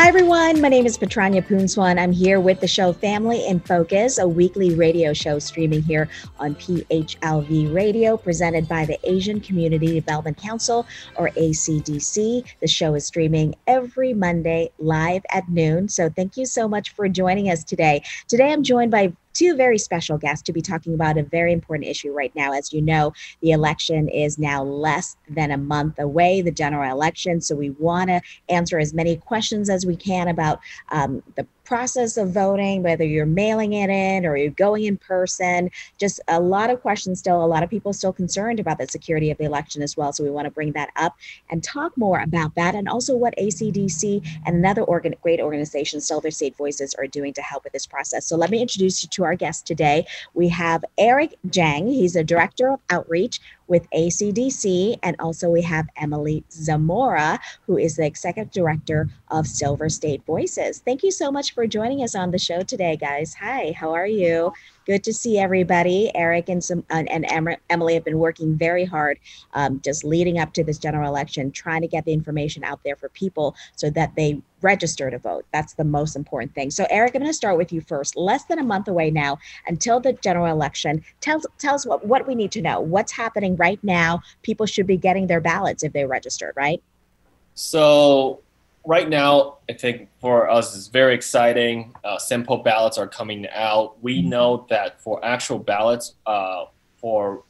Hi, everyone. My name is Patranya Bhoolsuwan. I'm here with the show Family in Focus, a weekly radio show streaming here on PHLV Radio, presented by the Asian Community Development Council, or ACDC. The show is streaming every Monday live at noon. So thank you so much for joining us today. Today, I'm joined by two very special guests to be talking about a very important issue right now. As you know, the election is now less than a month away, the general election. So we want to answer as many questions as we can about the process of voting, whether you're mailing it in or you're going in person. Just a lot of questions still. A lot of people still concerned about the security of the election as well. So we want to bring that up and talk more about that, and also what ACDC and another great organization, Silver State Voices, are doing to help with this process. So let me introduce you to our guest today. We have Eric Jeng. He's a director of outreach with ACDC, and also we have Emily Zamora, who is the executive director of Silver State Voices. Thank you so much for joining us on the show today, guys. Hi, how are you? Good to see everybody. Eric and Emily have been working very hard just leading up to this general election, trying to get the information out there for people so that they register to vote. That's the most important thing. So Eric, I'm going to start with you first. Less than a month away now until the general election. Tell us what we need to know. What's happening right now? People should be getting their ballots if they registered, right? So right now, I think for us, it's very exciting. Sample ballots are coming out. We know that for actual ballots for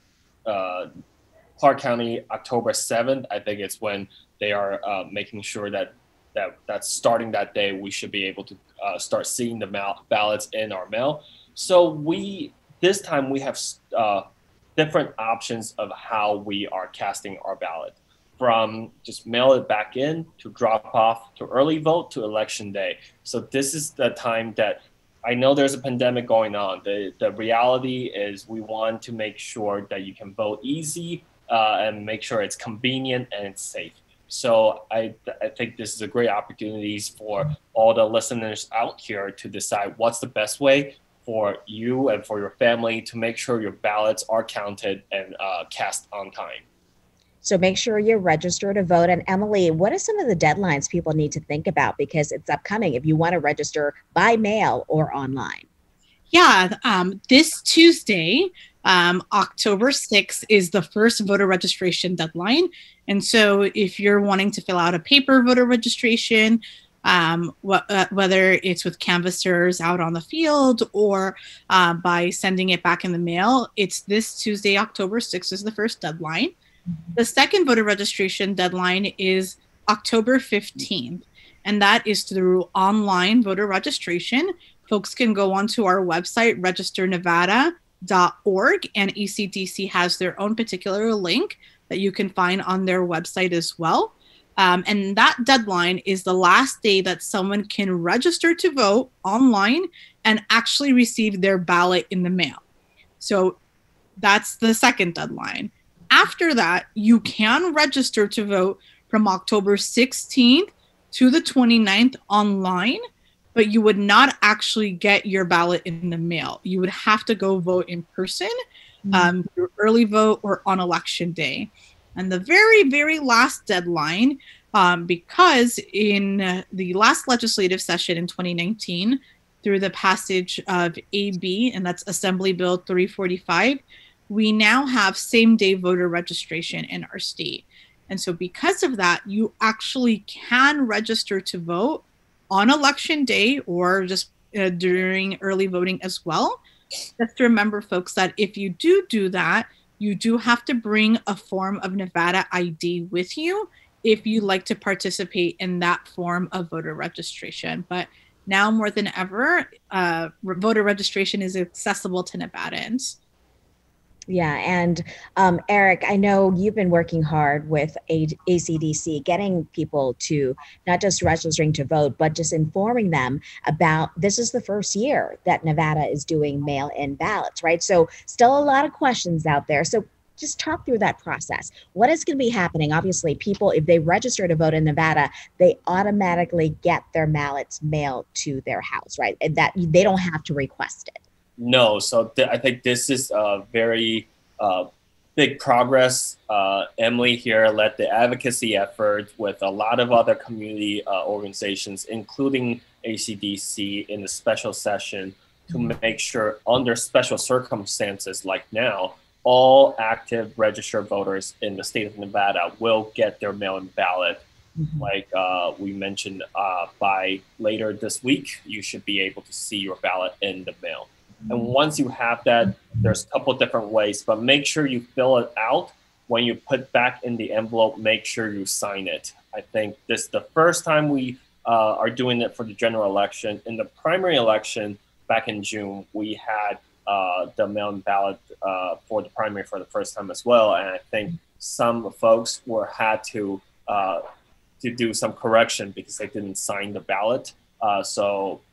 Clark County, October 7th, I think it's when they are making sure that's starting that day, we should be able to start seeing the ballots in our mail. So this time we have different options of how we are casting our ballot, from just mail it back in to drop off to early vote to election day. So this is the time that I know there's a pandemic going on. The reality is we want to make sure that you can vote easy and make sure it's convenient and it's safe. So I think this is a great opportunity for all the listeners out here to decide what's the best way for you and for your family to make sure your ballots are counted and cast on time. So make sure you're registered to vote. And Emily, what are some of the deadlines people need to think about, because it's upcoming, if you want to register by mail or online? Yeah, this Tuesday, October 6th, is the first voter registration deadline. And so if you're wanting to fill out a paper voter registration, whether it's with canvassers out on the field or by sending it back in the mail, it's this Tuesday, October 6th is the first deadline. The second voter registration deadline is October 15th, and that is through online voter registration. Folks can go onto our website, registernevada.org, and ACDC has their own particular link that you can find on their website as well. And that deadline is the last day that someone can register to vote online and actually receive their ballot in the mail. So that's the second deadline. After that, you can register to vote from October 16th to the 29th online, but you would not actually get your ballot in the mail. You would have to go vote in person, through early vote or on election day. And the very, very last deadline, because in the last legislative session in 2019, through the passage of AB, and that's Assembly Bill 345, we now have same-day voter registration in our state. And so because of that, you actually can register to vote on election day or just during early voting as well. Just remember, folks, that if you do that, you do have to bring a form of Nevada ID with you if you'd like to participate in that form of voter registration. But now more than ever, voter registration is accessible to Nevadans. Yeah. And Eric, I know you've been working hard with ACDC, getting people to not just registering to vote, but just informing them about this is the first year that Nevada is doing mail-in ballots, right? So still a lot of questions out there. So just talk through that process. What is going to be happening? Obviously, people, if they register to vote in Nevada, they automatically get their ballots mailed to their house, right? And that they don't have to request it. No, so I think this is very big progress. Emily here led the advocacy effort with a lot of other community organizations, including ACDC, in the special session to make sure under special circumstances like now, all active registered voters in the state of Nevada will get their mail-in ballot. Like we mentioned, by later this week, you should be able to see your ballot in the mail. And once you have that, there's a couple different ways, but make sure you fill it out. When you put back in the envelope, make sure you sign it. I think this is the first time we are doing it for the general election. In the primary election back in June, we had the mail-in ballot for the primary for the first time as well. And I think some folks had to do some correction because they didn't sign the ballot.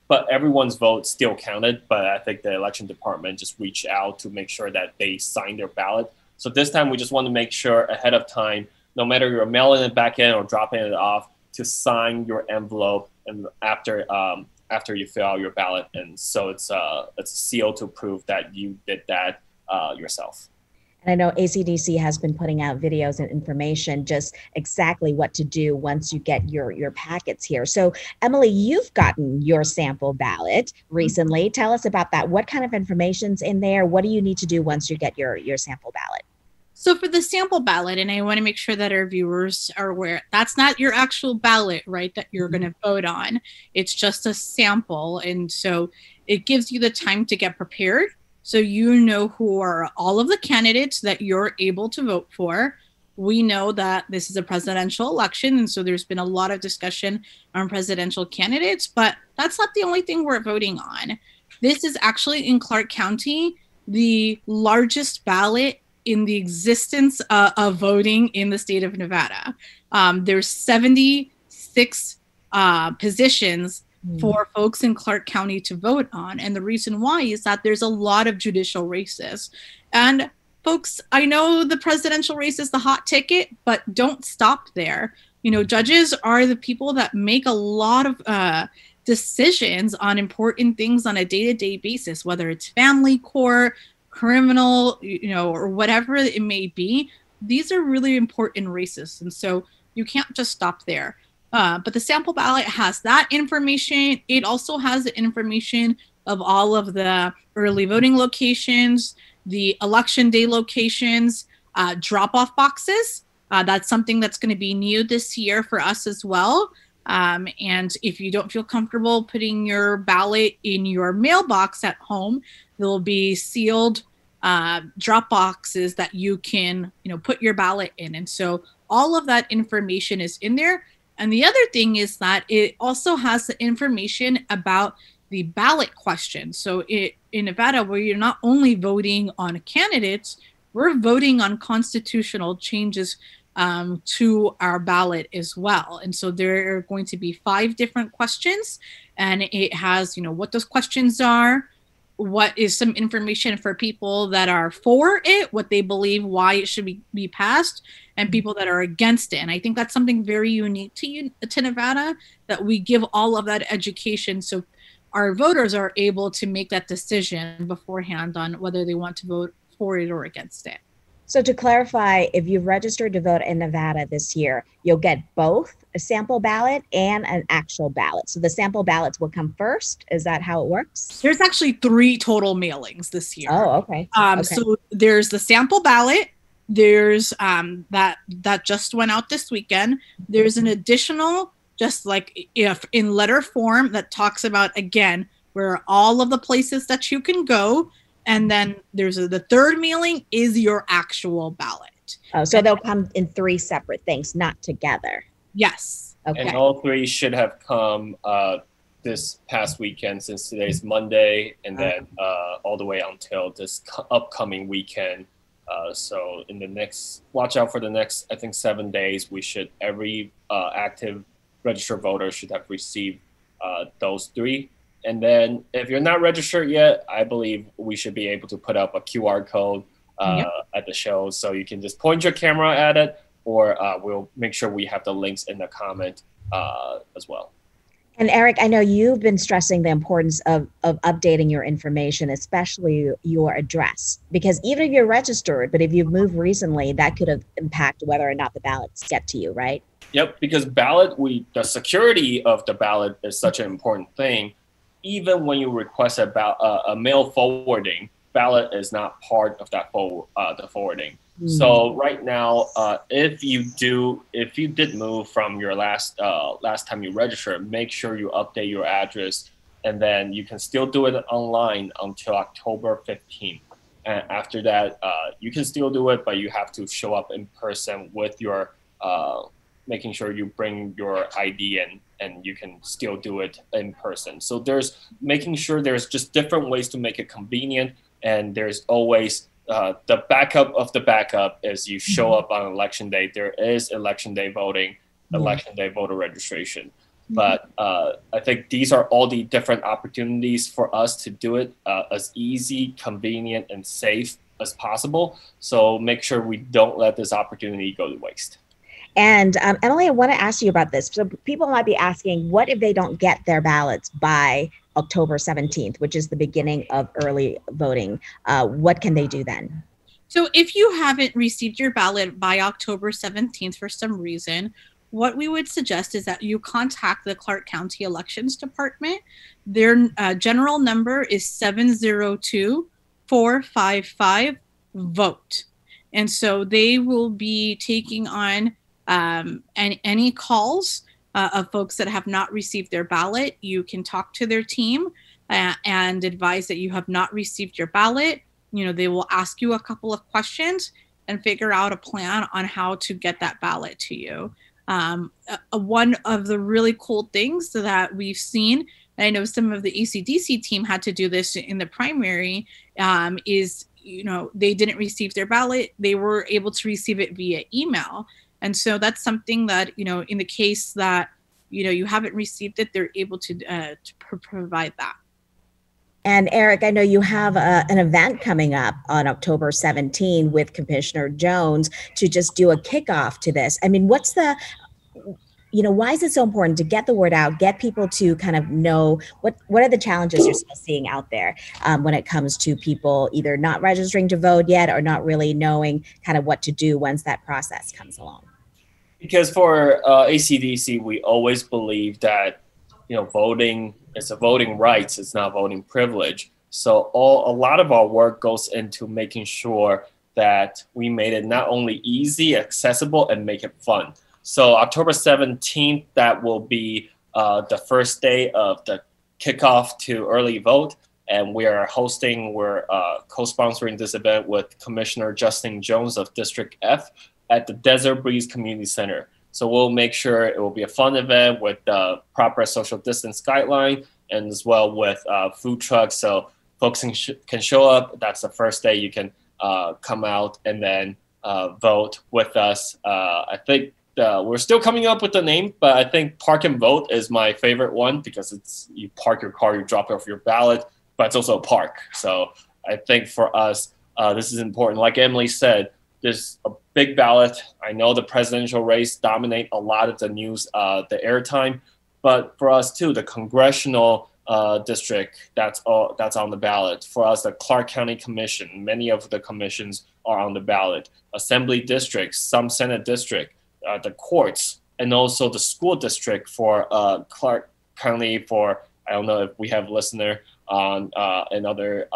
But everyone's vote still counted. But I think the election department just reached out to make sure that they signed their ballot. So this time we just want to make sure ahead of time, no matter you're mailing it back in or dropping it off, to sign your envelope and after you fill out your ballot. And so it's a seal to prove that you did that yourself. And I know ACDC has been putting out videos and information, just exactly what to do once you get your packets here. So Emily, you've gotten your sample ballot recently. Tell us about that. What kind of information's in there? What do you need to do once you get your sample ballot? So for the sample ballot, and I want to make sure that our viewers are aware, that's not your actual ballot, right, that you're going to vote on. It's just a sample. And so it gives you the time to get prepared. So you know who are all of the candidates that you're able to vote for. We know that this is a presidential election, and so there's been a lot of discussion on presidential candidates, but that's not the only thing we're voting on. This is actually in Clark County, the largest ballot in the existence of voting in the state of Nevada. There's 76 positions for folks in Clark County to vote on. And the reason why is that there's a lot of judicial races. And folks, I know the presidential race is the hot ticket, but don't stop there. You know, judges are the people that make a lot of decisions on important things on a day-to-day basis, whether it's family court, criminal, you know, or whatever it may be. These are really important races. And so you can't just stop there. But the sample ballot has that information. It also has the information of all of the early voting locations, the election day locations, drop-off boxes. That's something that's going to be new this year for us as well. And if you don't feel comfortable putting your ballot in your mailbox at home, there'll be sealed drop boxes that you can, you know, put your ballot in. And so all of that information is in there. And the other thing is that it also has the information about the ballot question. So in Nevada, where you're not only voting on candidates, we're voting on constitutional changes to our ballot as well. And so there are going to be 5 different questions, and it has, you know, what those questions are, what is some information for people that are for it, what they believe, why it should be passed, and people that are against it. And I think that's something very unique to Nevada, that we give all of that education so our voters are able to make that decision beforehand on whether they want to vote for it or against it. So to clarify, if you've registered to vote in Nevada this year, you'll get both a sample ballot and an actual ballot. So the sample ballots will come first. Is that how it works? There's actually 3 total mailings this year. Oh, okay. So there's the sample ballot. There's that just went out this weekend. There's an additional, just like if in letter form, that talks about, again, where all of the places that you can go. And then there's the third mailing is your actual ballot. Oh, so they'll come in 3 separate things, not together. Yes. Okay. And all 3 should have come this past weekend, since today's Monday, and then all the way until this upcoming weekend. So in the next, watch out for the next, I think 7 days, every active registered voter should have received those 3. And then if you're not registered yet, I believe we should be able to put up a QR code at the show. So you can just point your camera at it, or we'll make sure we have the links in the comment as well. And Eric, I know you've been stressing the importance of updating your information, especially your address, because even if you're registered, but if you've moved recently, that could have impacted whether or not the ballots get to you, right? Yep, because the security of the ballot is such an important thing. Even when you request a mail forwarding, ballot is not part of the forwarding. So right now, if you did move from your last time you registered, make sure you update your address, and then you can still do it online until October 15th. And after that, you can still do it, but you have to show up in person with your making sure you bring your ID in, and you can still do it in person. So there's making sure there's just different ways to make it convenient, and there's always the backup of the backup is you show up on election day. There is election day voting, election day voter registration. But I think these are all the different opportunities for us to do it as easy, convenient, and safe as possible. So make sure we don't let this opportunity go to waste. And Emily, I want to ask you about this. So people might be asking, what if they don't get their ballots by October 17th, which is the beginning of early voting? What can they do then? So if you haven't received your ballot by October 17th for some reason, what we would suggest is that you contact the Clark County Elections Department. Their general number is 702-455-VOTE. And so they will be taking on any calls of folks that have not received their ballot. You can talk to their team and advise that you have not received your ballot. They will ask you a couple of questions and figure out a plan on how to get that ballot to you. One of the really cool things that we've seen, and I know some of the ACDC team had to do this in the primary, is they didn't receive their ballot. They were able to receive it via email. And so that's something that, in the case that, you haven't received it, they're able to provide that. And Eric, I know you have an event coming up on October 17 with Commissioner Jones to just do a kickoff to this. I mean, why is it so important to get the word out, get people to kind of know what are the challenges you're still seeing out there when it comes to people either not registering to vote yet or not really knowing kind of what to do once that process comes along? Because for ACDC, we always believe that, voting is a voting rights, it's not voting privilege. So a lot of our work goes into making sure that we made it not only easy, accessible, and make it fun. So October 17th, that will be the first day of the kickoff to early vote. And we're co-sponsoring this event with Commissioner Justin Jones of District F at the Desert Breeze Community Center. So we'll make sure it will be a fun event with the proper social distance guideline, and as well with food trucks. So folks can show up. That's the first day you can come out and then vote with us. I think we're still coming up with the name, but I think Park and Vote is my favorite one because you park your car, you drop off your ballot, but it's also a park. So I think for us, this is important. Like Emily said, there's a big ballot. I know the presidential race dominate a lot of the news, the airtime, but for us too, the congressional district that's on the ballot. For us, the Clark County Commission, many of the commissions are on the ballot. Assembly districts, some Senate district, the courts, and also the school district for Clark County. For I don't know if we have a listener on in other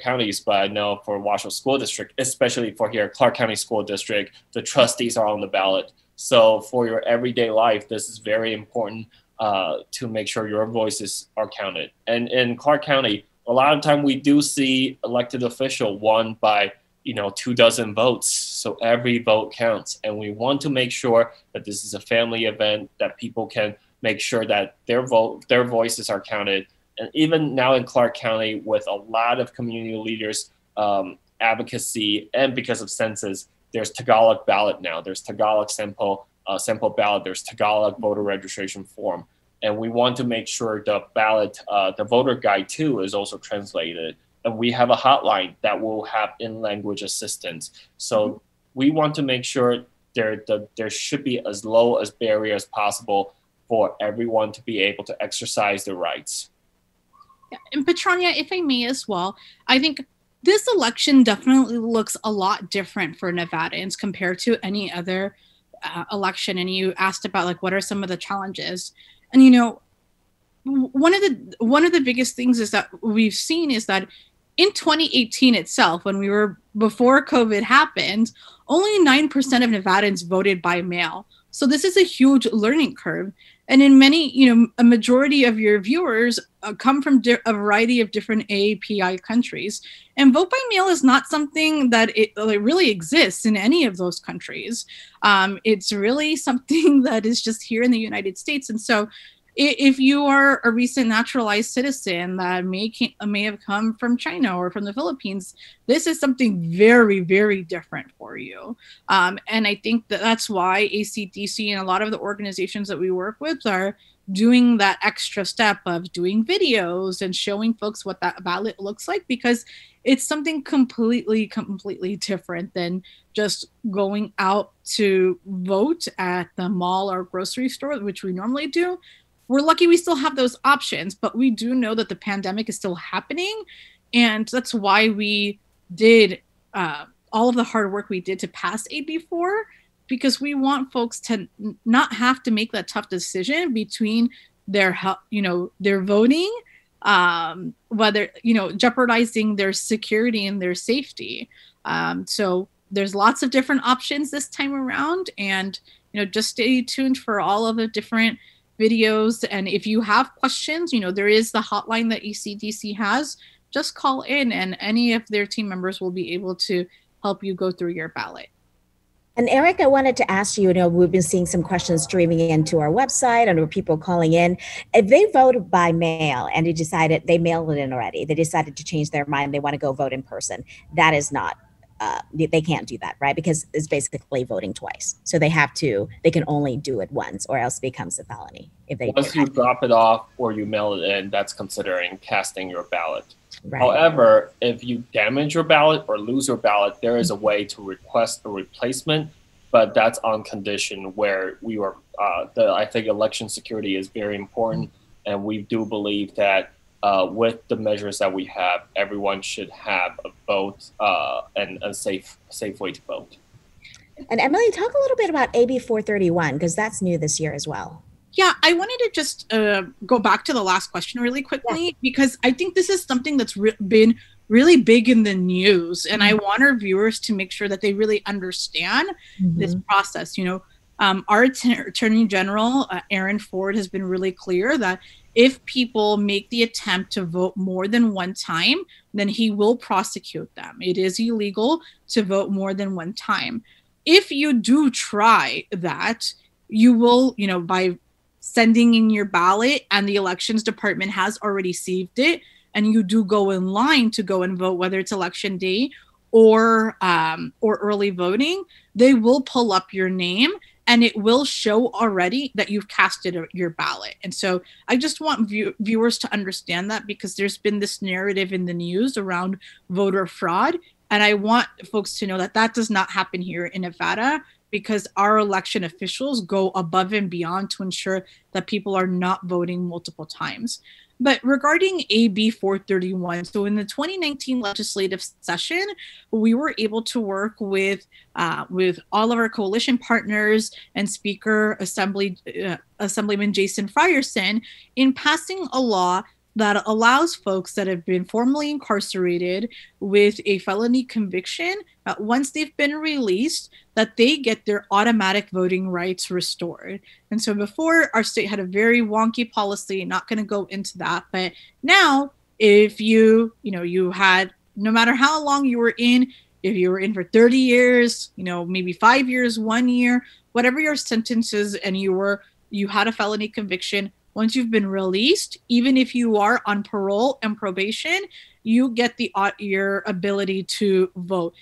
counties, but I know for Washoe School District, especially for here Clark County School District, the trustees are on the ballot. So for your everyday life, this is very important to make sure your voices are counted. And in Clark County, a lot of time we do see elected official won by 24 votes. So every vote counts, and we want to make sure that this is a family event, that people can make sure that their voices are counted. And even now in Clark County, with a lot of community leaders advocacy, and because of census, there's Tagalog ballot now. There's Tagalog sample ballot. There's Tagalog voter registration form. And we want to make sure the ballot, the voter guide too, is also translated. And we have a hotline that will have in-language assistance. So we want to make sure there should be as low as barrier as possible for everyone to be able to exercise their rights. Yeah. And Patranya, if I may as well, I think this election definitely looks a lot different for Nevadans compared to any other election. And you asked about like what are some of the challenges, and one of the biggest things is that we've seen is that in 2018 itself, when we were before COVID happened, only 9% of Nevadans voted by mail. So this is a huge learning curve. And in many, a majority of your viewers come from a variety of different AAPI countries. And vote by mail is not something that it really exists in any of those countries. It's really something that is just here in the United States. And so if you are a recent naturalized citizen that may have come from China or from the Philippines, this is something very, very different for you. And I think that's why ACDC and a lot of the organizations that we work with are doing that extra step of doing videos and showing folks what that ballot looks like, because it's something completely different than just going out to vote at the mall or grocery store, which we normally do. We're lucky we still have those options, but we do know that the pandemic is still happening. And that's why we did all of the hard work we did to pass AB4, because we want folks to not have to make that tough decision between their voting, whether, jeopardizing their security and their safety. So there's lots of different options this time around, and, just stay tuned for all of the different videos. And if you have questions, there is the hotline that ACDC has. Just call in and any of their team members will be able to help you go through your ballot. And Eric, I wanted to ask you, we've been seeing some questions streaming into our website and people calling in. If they voted by mail and they mailed it in already, they decided to change their mind, they want to go vote in person, that is not, they can't do that, right? Because it's basically voting twice. So they can only do it once, or else it becomes a felony. Once you drop it off or you mail it in, that's considering casting your ballot. Right. However, if you damage your ballot or lose your ballot, there is a way to request a replacement, but that's on condition where I think election security is very important, and we do believe that with the measures that we have, everyone should have a vote and a safe way to vote. And Emily, talk a little bit about AB 431, because that's new this year as well. Yeah, I wanted to just go back to the last question really quickly, because I think this is something that's been really big in the news. And I want our viewers to make sure that they really understand this process. Our Attorney General, Aaron Ford, has been really clear that if people make the attempt to vote more than one time, then he will prosecute them. It is illegal to vote more than one time. If you do try that, you will, by sending in your ballot and the elections department has already received it, and you do go in line to go and vote, whether it's election day or early voting, they will pull up your name and it will show already that you've casted your ballot. And so I just want viewers to understand that, because there's been this narrative in the news around voter fraud. And I want folks to know that that does not happen here in Nevada, because our election officials go above and beyond to ensure that people are not voting multiple times. But regarding AB 431, so in the 2019 legislative session, we were able to work with all of our coalition partners and Speaker Assemblyman Jason Frierson in passing a law that allows folks that have been formerly incarcerated with a felony conviction, once they've been released, that they get their automatic voting rights restored. And so before, our state had a very wonky policy, not going to go into that, but now if you had, no matter how long you were in, if you were in for 30 years, maybe 5 years, 1 year, whatever your sentence is, and you had a felony conviction, once you've been released, even if you are on parole and probation, you get your ability to vote.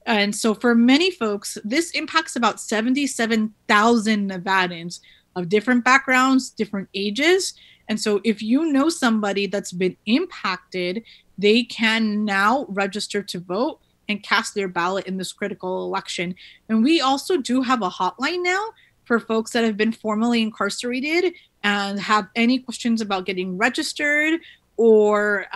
And so for many folks, this impacts about 77,000 Nevadans of different backgrounds, different ages. And so if you know somebody that's been impacted, they can now register to vote and cast their ballot in this critical election. And we also do have a hotline now for folks that have been formally incarcerated and have any questions about getting registered, or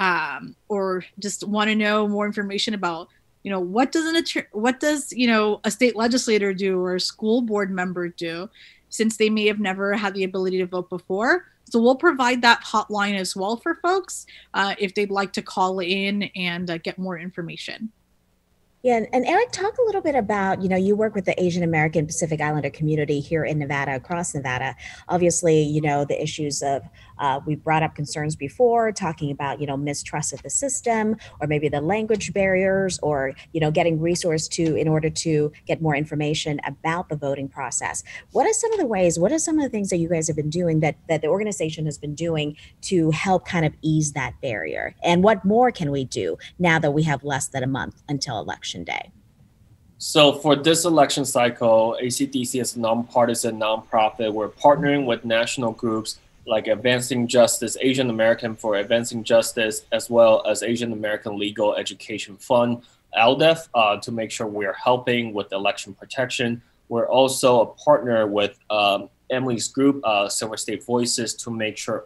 just want to know more information about, what does a state legislator do or a school board member do, since they may have never had the ability to vote before. So we'll provide that hotline as well for folks if they'd like to call in and get more information. Yeah, and Eric, talk a little bit about, you work with the Asian American Pacific Islander community here in Nevada, across Nevada. Obviously, the issues of, we brought up concerns before, talking about, mistrust of the system, or maybe the language barriers, or, getting resources in order to get more information about the voting process. What are some of the things that you guys have been doing, that the organization has been doing to help kind of ease that barrier? And what more can we do now that we have less than a month until election day? So for this election cycle, ACDC is a nonpartisan nonprofit. We're partnering with national groups like Advancing Justice, Asian American for Advancing Justice, as well as Asian American Legal Education Fund, ALDEF, to make sure we're helping with election protection. We're also a partner with Emily's group, Silver State Voices, to make sure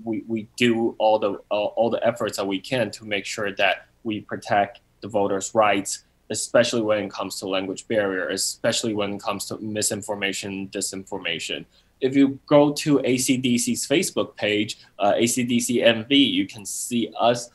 we do all the efforts that we can to make sure that we protect the voters' rights, especially when it comes to language barrier, especially when it comes to misinformation, disinformation. If you go to ACDC's Facebook page, ACDC MV, you can see us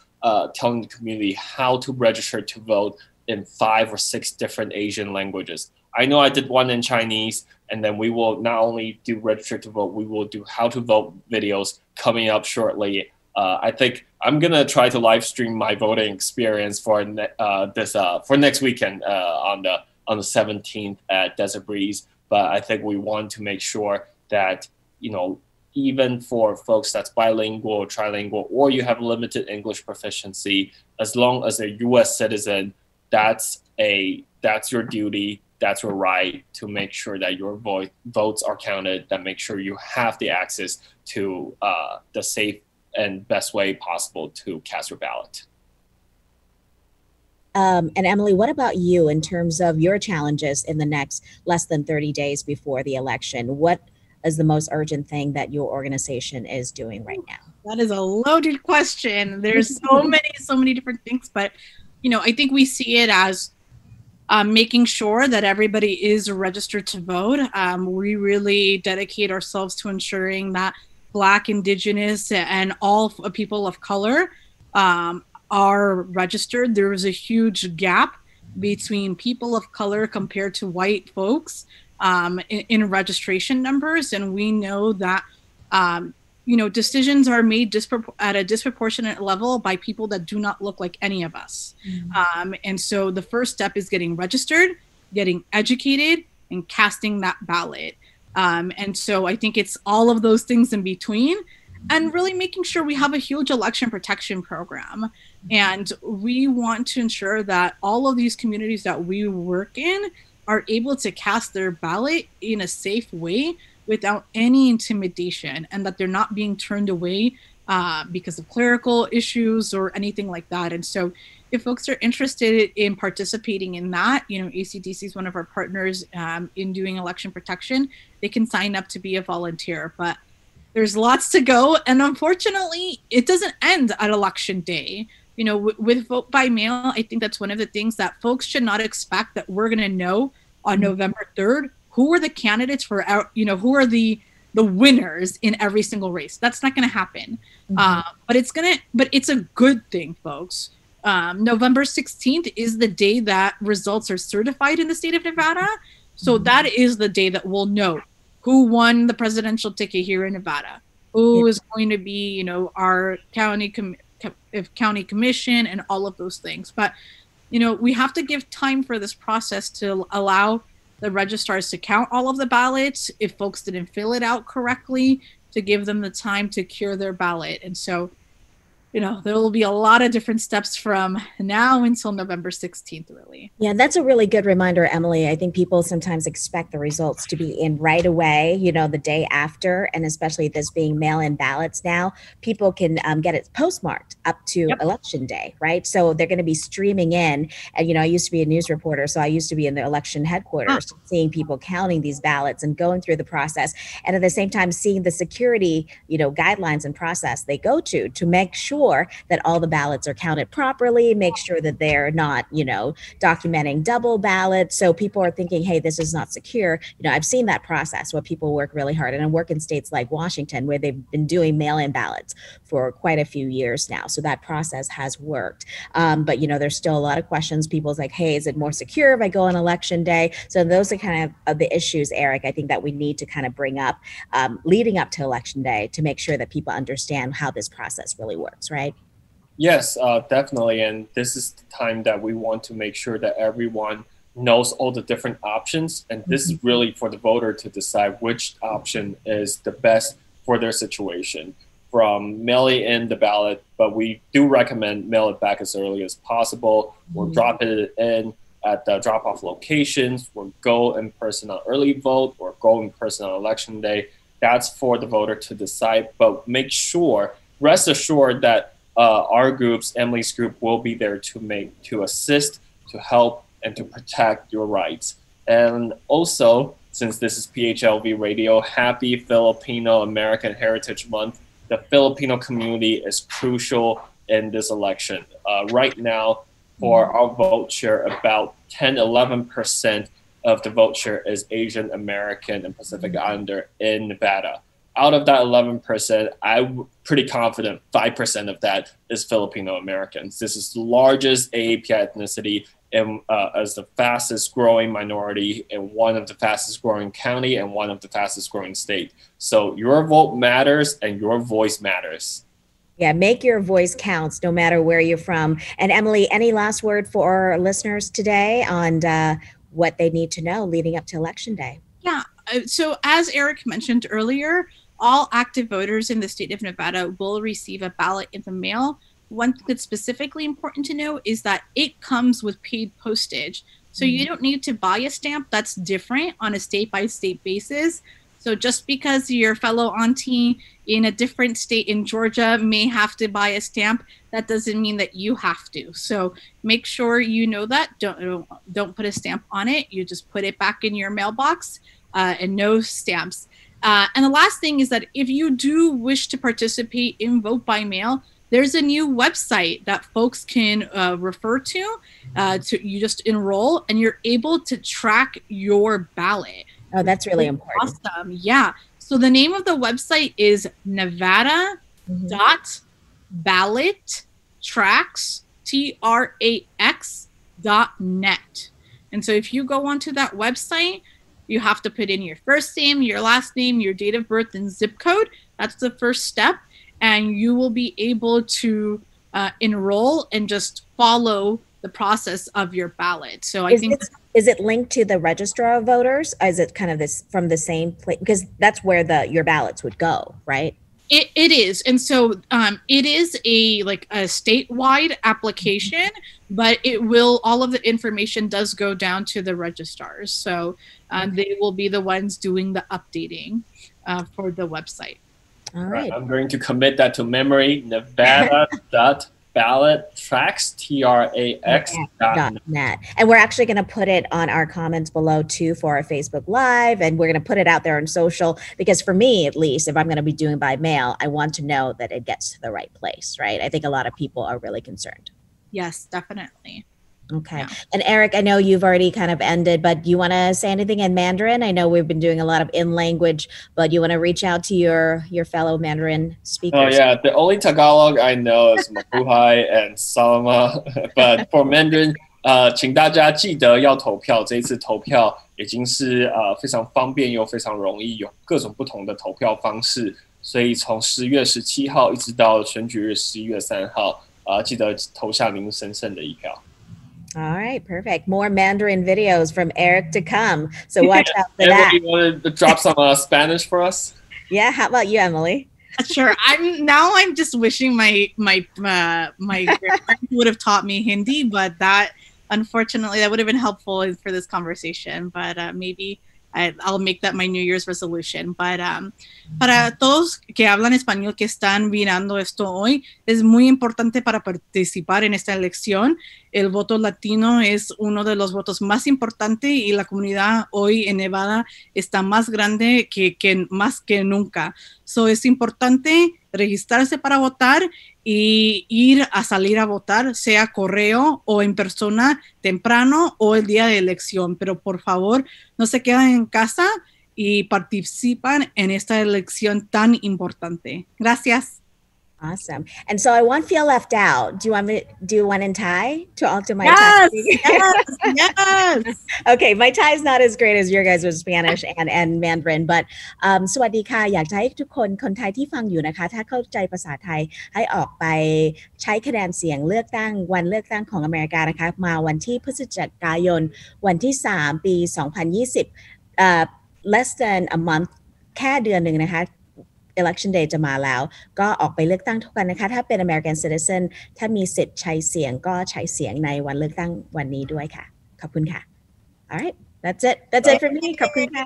telling the community how to register to vote in 5 or 6 different Asian languages. I know I did one in Chinese, and then we will not only do register to vote, we will do how to vote videos coming up shortly. I think I'm gonna try to live stream my voting experience for next weekend on the 17th at Desert Breeze. But I think we want to make sure that, even for folks that's bilingual, trilingual, or you have limited English proficiency, as long as a U.S. citizen, that's your duty, that's your right to make sure that your votes are counted, that make sure you have the access to the safe and best way possible to cast your ballot. And Emily, what about you in terms of your challenges in the next less than 30 days before the election? What is the most urgent thing that your organization is doing right now? That is a loaded question. There's so many different things, but I think we see it as making sure that everybody is registered to vote. We really dedicate ourselves to ensuring that Black, Indigenous, and all people of color are registered. There is a huge gap between people of color compared to white folks in registration numbers, and we know that decisions are made at a disproportionate level by people that do not look like any of us. Mm-hmm. And so the first step is getting registered, getting educated, and casting that ballot. And so I think it's all of those things in between, and really making sure we have a huge election protection program. And we want to ensure that all of these communities that we work in are able to cast their ballot in a safe way without any intimidation, and that they're not being turned away because of clerical issues or anything like that. And so if folks are interested in participating in that, ACDC is one of our partners in doing election protection. They can sign up to be a volunteer, but there's lots to go. And unfortunately, it doesn't end at election day. With vote by mail, I think that's one of the things that folks should not expect that we're going to know on November 3rd, who are the candidates who are the winners in every single race. That's not going to happen. Mm-hmm. But it's a good thing, folks. November 16th is the day that results are certified in the state of Nevada. So that is the day that we'll know who won the presidential ticket here in Nevada, who is going to be, our county commission and all of those things. But, we have to give time for this process to allow the registrars to count all of the ballots. If folks didn't fill it out correctly, to give them the time to cure their ballot. And so there will be a lot of different steps from now until November 16th, really. Yeah, that's a really good reminder, Emily. I think people sometimes expect the results to be in right away, the day after, and especially this being mail-in ballots now, people can get it postmarked up to election day, right? So they're going to be streaming in. And, I used to be a news reporter, so I used to be in the election headquarters, seeing people counting these ballots and going through the process. And at the same time, seeing the security, guidelines and process they go to make sure that all the ballots are counted properly, make sure that they're not, documenting double ballots. So people are thinking, hey, this is not secure. I've seen that process where people work really hard, and I work in states like Washington where they've been doing mail-in ballots for quite a few years now. So that process has worked. But, there's still a lot of questions. People's like, hey, is it more secure if I go on election day? So those are kind of the issues, Eric, I think that we need to kind of bring up leading up to election day to make sure that people understand how this process really works, right? Yes, definitely. And this is the time that we want to make sure that everyone knows all the different options. And this is really for the voter to decide which option is the best for their situation. From mailing in the ballot, but we do recommend mail it back as early as possible, or drop it in at the drop-off locations, or go in person on early vote, or go in person on election day. That's for the voter to decide. But rest assured that our groups, Emily's group, will be there to assist, to help, and to protect your rights. And also, since this is PHLV Radio, happy Filipino American Heritage Month. The Filipino community is crucial in this election. Right now, for our vote share, about 10-11% of the vote share is Asian American and Pacific Islander in Nevada. Out of that 11%, I'm pretty confident 5% of that is Filipino Americans. This is the largest AAPI ethnicity and as the fastest growing minority in one of the fastest growing county and one of the fastest growing state. So your vote matters and your voice matters. Yeah, make your voice counts no matter where you're from. And Emily, any last word for our listeners today on what they need to know leading up to Election Day? Yeah, so as Eric mentioned earlier, all active voters in the state of Nevada will receive a ballot in the mail. One thing that's specifically important to know is that it comes with paid postage. So you don't need to buy a stamp. That's different on a state-by-state basis. So just because your fellow auntie in a different state in Georgia may have to buy a stamp, that doesn't mean that you have to. So make sure you know that. Don't put a stamp on it. You just put it back in your mailbox and no stamps. And the last thing is that if you do wish to participate in vote by mail, there's a new website that folks can refer to. You just enroll and you're able to track your ballot. Oh, that's really important. Awesome. Yeah. So the name of the website is nevada.ballottrax.net. And so if you go onto that website, you have to put in your first name, your last name, your date of birth, and zip code. That's the first step. And you will be able to enroll and just follow the process of your ballot. So I think is it linked to the Register of Voters? Or is it kind of this from the same place? Because that's where your ballots would go, right? It is. And so it is a statewide application, but all of the information does go down to the registrars. So they will be the ones doing the updating for the website. All right. I'm going to commit that to memory. Nevada.ballottrax.net. And we're actually going to put it on our comments below too for our Facebook Live, and we're going to put it out there on social, because for me, at least, if I'm going to be doing by mail, I want to know that it gets to the right place, right? I think a lot of people are really concerned. Yes, definitely. Okay. Yeah. And Eric, I know you've already kind of ended, but do you want to say anything in Mandarin? I know we've been doing a lot of in language, but you want to reach out to your fellow Mandarin speakers? Oh yeah, the only Tagalog I know is Mabuhay and Salama, but for Mandarin, 请大家记得要投票。这一次投票已经是非常方便又非常容易，有各种不同的投票方式，所以从10月17号一直到选举日11月3号，记得投下您神圣的一票。All right, perfect. More Mandarin videos from Eric to come. So watch out for that. You want to drop some Spanish for us? Yeah, how about you, Emily? Sure. I'm just wishing my grandparents would have taught me Hindi, but that unfortunately that would have been helpful for this conversation. But maybe I'll make that my New Year's resolution. But para todos que hablan español que están mirando esto hoy, es muy importante para participar en esta elección. El voto latino es uno de los votos más importantes y la comunidad hoy en Nevada está más grande que más que nunca. So es importante registrarse para votar y ir a salir a votar, sea correo o en persona temprano o el día de elección. Pero por favor, no se queden en casa y participan en esta elección tan importante. Gracias. Awesome. And so I won't feel left out. Do you want me to do one in Thai to alter my Thai? Yes. Okay, my Thai is not as great as your guys with Spanish and Mandarin, but สวัสดีค่ะอยากจะให้ทุกคนไทยที่ฟังอยู่นะคะถ้าเข้าใจภาษาไทยให้ออกไปใช้คะแนนเสียงเลือกตั้งวันเลือกตั้งของอเมริกานะคะมาวันที่พฤศจิกายนวันที่3ปี2020 less than a month แค่เดือนหนึ่งนะคะElection Day จะมาแล้วก็ออกไปเลือกตั้งทุกกันนะคะถ้าเป็น American Citizen ถ้ามีสิทธิ์ใช้เสียงก็ใช้เสียงในวันเลือกตั้งวันนี้ด้วยค่ะขอบคุณค่ะ All right, that's it for me ขอบคุณค่ะ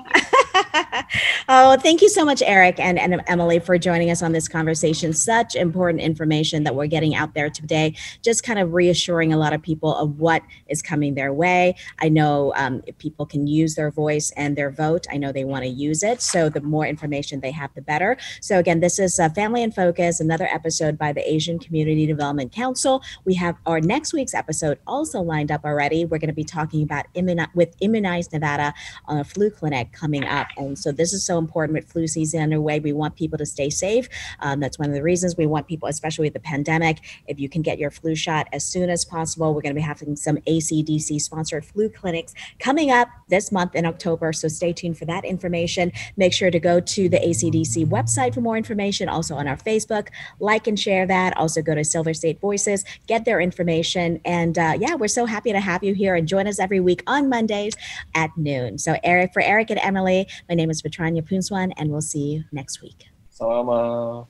Oh, thank you so much, Eric and Emily, for joining us on this conversation. Such important information that we're getting out there today, just kind of reassuring a lot of people of what is coming their way. I know if people can use their voice and their vote. I know they want to use it. So the more information they have, the better. So again, this is Family in Focus, another episode by the Asian Community Development Council. We have our next week's episode also lined up already. We're going to be talking about Immunize Nevada on a flu clinic coming up. And so this is so important with flu season underway. We want people to stay safe. That's one of the reasons we want people, especially with the pandemic, if you can get your flu shot as soon as possible. We're going to be having some ACDC sponsored flu clinics coming up this month in October. So stay tuned for that information. Make sure to go to the ACDC website for more information. Also on our Facebook, like and share that. Also go to Silver State Voices, get their information. And yeah, we're so happy to have you here and join us every week on Mondays at noon. So for Eric and Emily, my name is Patranya, and we'll see you next week. Salama.